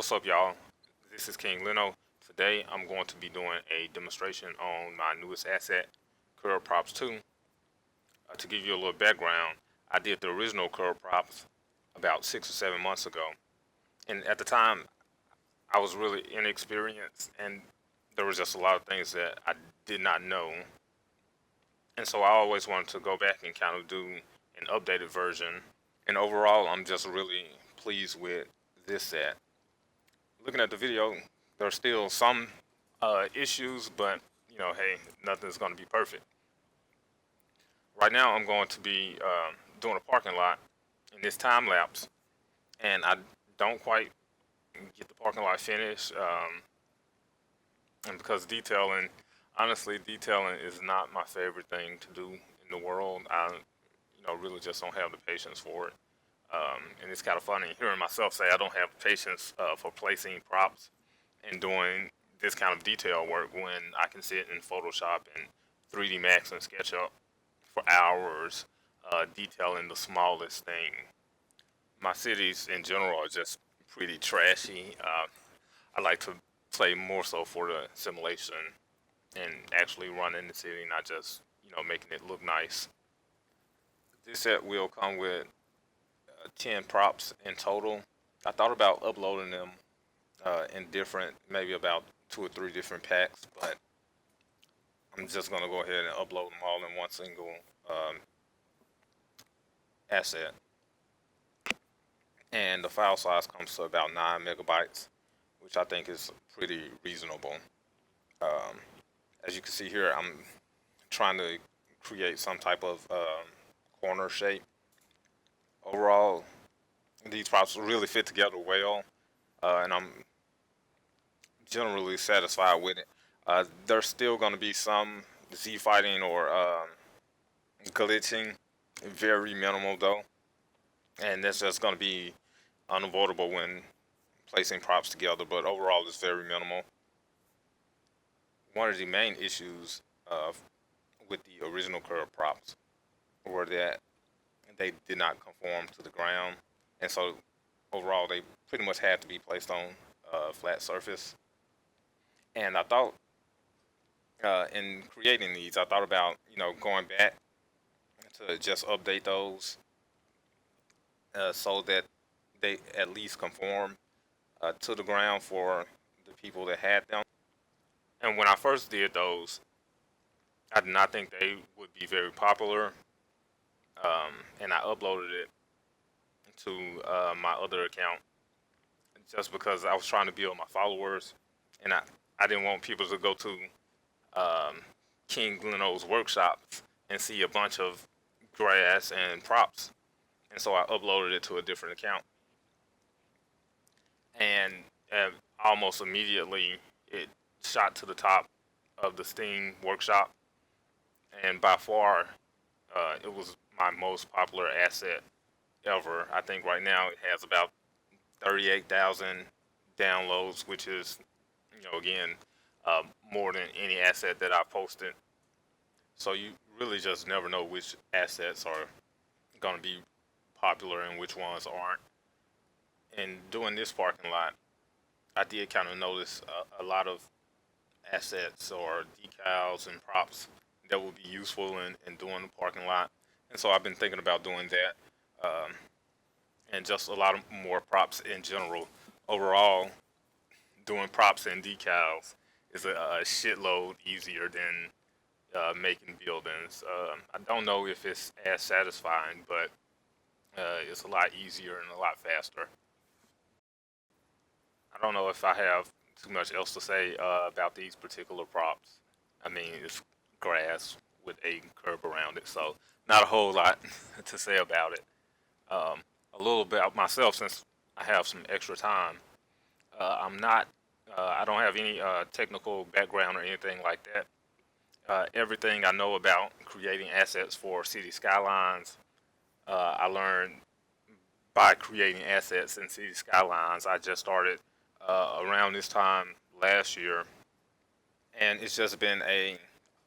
What's up, y'all? This is King Leno. Today, I'm going to be doing a demonstration on my newest asset, Curve Props 2. To give you a little background, I did the original Curve Props about 6 or 7 months ago. And at the time, I was really inexperienced, and there was just a lot of things that I did not know. And so I always wanted to go back and kind of do an updated version. And overall, I'm just really pleased with this set. Looking at the video, there's still some issues, but hey, nothing's going to be perfect. Right now, I'm going to be doing a parking lot in this time lapse, and I don't quite get the parking lot finished, and because honestly, detailing is not my favorite thing to do in the world. I, really just don't have the patience for it. And it's kind of funny hearing myself say I don't have patience for placing props and doing this kind of detail work when I can sit in Photoshop and 3D Max and SketchUp for hours detailing the smallest thing. My cities in general are just pretty trashy. I like to play more so for the simulation and actually running the city, not just making it look nice. This set will come with 10 props in total. I thought about uploading them in different, maybe about 2 or 3 different packs, but I'm just gonna go ahead and upload them all in one single asset. And the file size comes to about 9 megabytes, which I think is pretty reasonable. Um, as you can see here, I'm trying to create some type of corner shape. Overall, these props really fit together well, and I'm generally satisfied with it. There's still going to be some Z fighting or glitching, very minimal though, and that's just going to be unavoidable when placing props together. But overall, it's very minimal. One of the main issues with the original curve props were that they did not conform to the ground, and so overall they pretty much had to be placed on a flat surface. And I thought in creating these, I thought about going back to just update those so that they at least conform to the ground for the people that had them. And when I first did those, I did not think they would be very popular, and I uploaded it to my other account just because I was trying to build my followers, and I didn't want people to go to um, King Leno's workshop and see a bunch of grass and props, and so I uploaded it to a different account, and almost immediately it shot to the top of the Steam workshop, and by far it was my most popular asset ever. I think right now it has about 38,000 downloads, which is, again, uh, more than any asset that I posted. So you really just never know which assets are going to be popular and which ones aren't. And doing this parking lot, I did kind of notice a lot of assets or decals and props that would be useful in doing the parking lot. And so I've been thinking about doing that, and just a lot of more props in general. Overall, doing props and decals is a shitload easier than making buildings. I don't know if it's as satisfying, but it's a lot easier and a lot faster. I don't know if I have too much else to say about these particular props. I mean, it's grass with a curb around it, so not a whole lot to say about it. Um, a little bit about myself, since I have some extra time. I'm not. I don't have any technical background or anything like that. Everything I know about creating assets for City Skylines, I learned by creating assets in City Skylines. I just started around this time last year, and it's just been a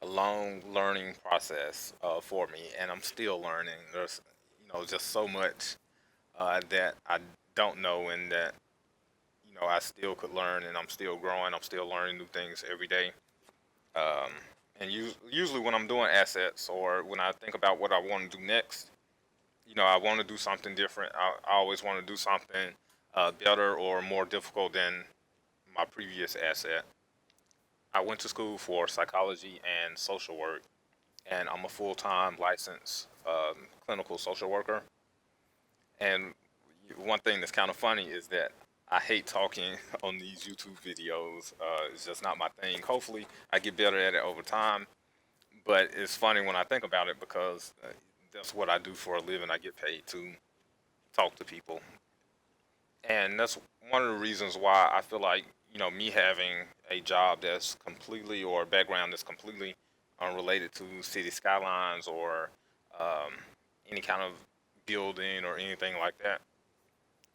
long learning process for me, and I'm still learning. There's just so much that I don't know, and that I still could learn, and I'm still growing. I'm still learning new things every day. Um, and usually when I'm doing assets or when I think about what I want to do next, I want to do something different. I always want to do something better or more difficult than my previous asset. I went to school for psychology and social work, and I'm a full-time licensed clinical social worker. And one thing that's kind of funny is that I hate talking on these YouTube videos. It's just not my thing. Hopefully, I get better at it over time. But it's funny when I think about it because that's what I do for a living. I get paid to talk to people, and that's one of the reasons why I feel like me having a job that's completely or a background that's completely unrelated to city skylines or um, any kind of building or anything like that.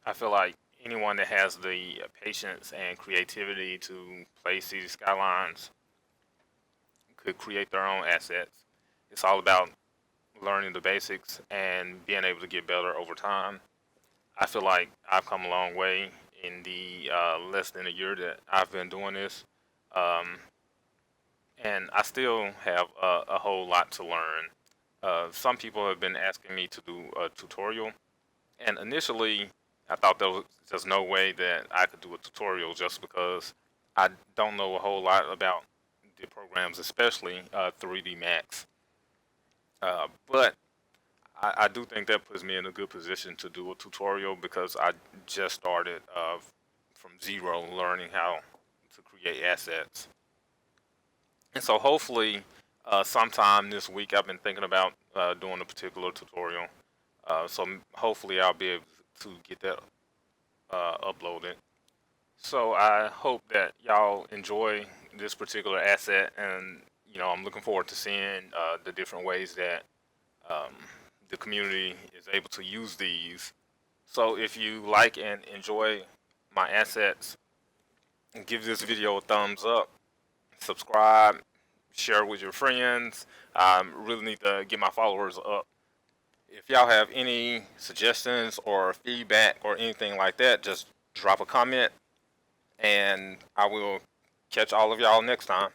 I feel like anyone that has the patience and creativity to play city skylines could create their own assets. It's all about learning the basics and being able to get better over time. I feel like I've come a long way in the less than a year that I've been doing this, um, and I still have a whole lot to learn. Some people have been asking me to do a tutorial, and initially I thought there was just no way that I could do a tutorial just because I don't know a whole lot about the programs, especially 3D Max. But I do think that puts me in a good position to do a tutorial because I just started from zero learning how to create assets. And so hopefully, sometime this week, I've been thinking about doing a particular tutorial. Hopefully, I'll be able to get that uploaded. So I hope that y'all enjoy this particular asset, and I'm looking forward to seeing the different ways that um, the community is able to use these. So if you like and enjoy my assets, give this video a thumbs up, subscribe, share with your friends. I really need to get my followers up. If y'all have any suggestions or feedback or anything like that, just drop a comment and I will catch all of y'all next time.